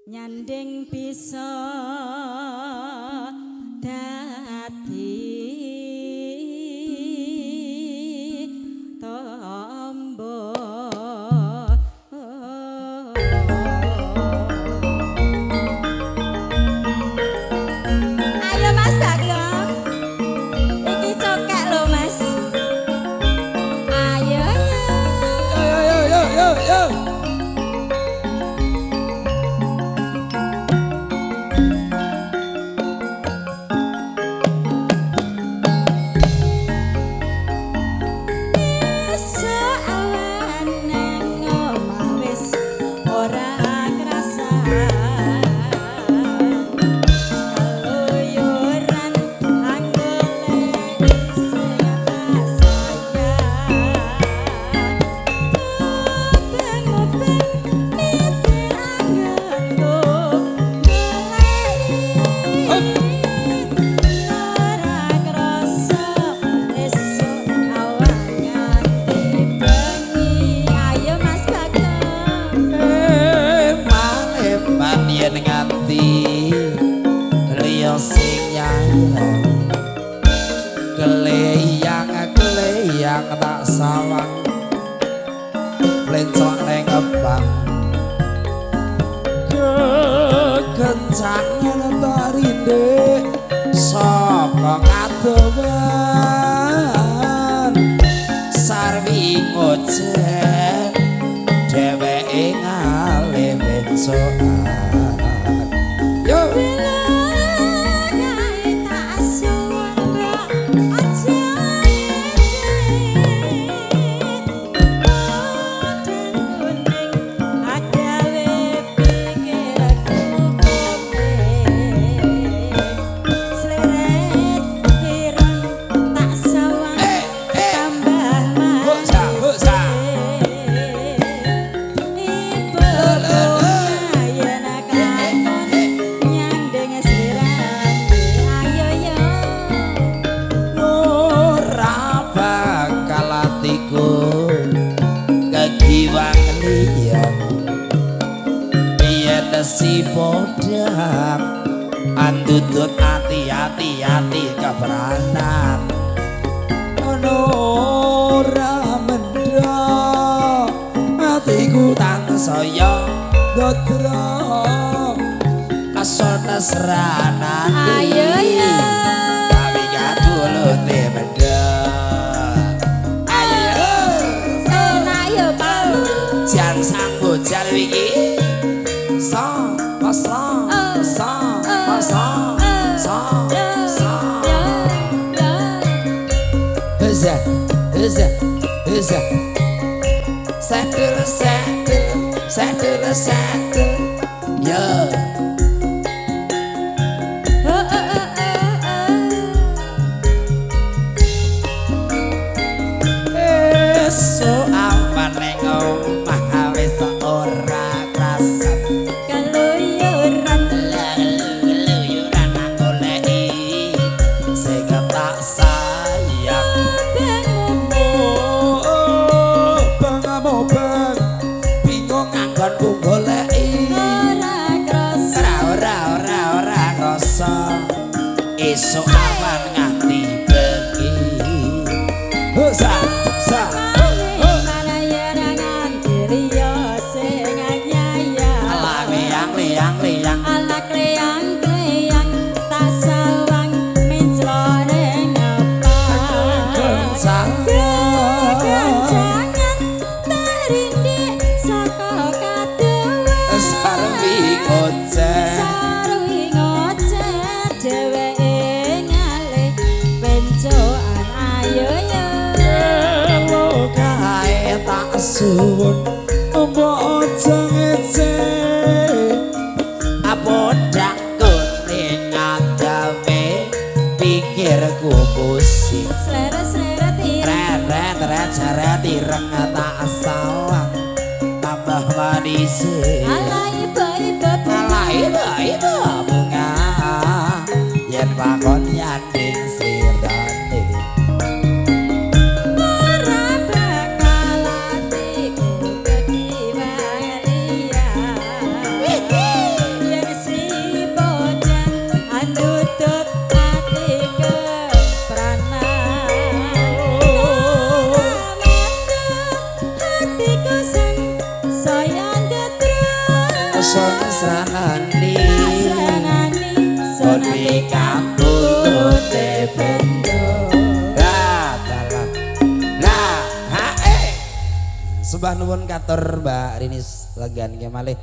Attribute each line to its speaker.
Speaker 1: nyanding bisa dadi tombo. Ayo Mas Bagong, iki cokek lho Mas. Ayo
Speaker 2: Yo. Keleyang tak sawang lencok neng ebang kekencangan tak rindek saka ngadewan sarwi ngoceh dheweke ngalih bensokan yo si podang andutut hati-hati keberanan ora mendha atiku tansaya dodro asana seranane
Speaker 1: ayo
Speaker 2: tapi katulute mendha ayo
Speaker 1: ayo palu
Speaker 2: jan sang bojal iki song. Settle, yeah. So aman neng omah wis ora krasan keluyuran aku leki sing tak sayang bang bingung nganggonku goleki ora krasa esuk awan nganti bengi sa suwun mbok aja ngece abodak kuning agawe pikirku pusing
Speaker 1: sleret
Speaker 2: cara direng tak sawang tambah manis
Speaker 1: alai
Speaker 2: ibu bunga yen pakon yanding sirane sonsanani
Speaker 1: Sanani
Speaker 2: Kodi kampute bendo Lah dalam Lah hae Subah nuwun katur Mbak Rinis Legan kemalih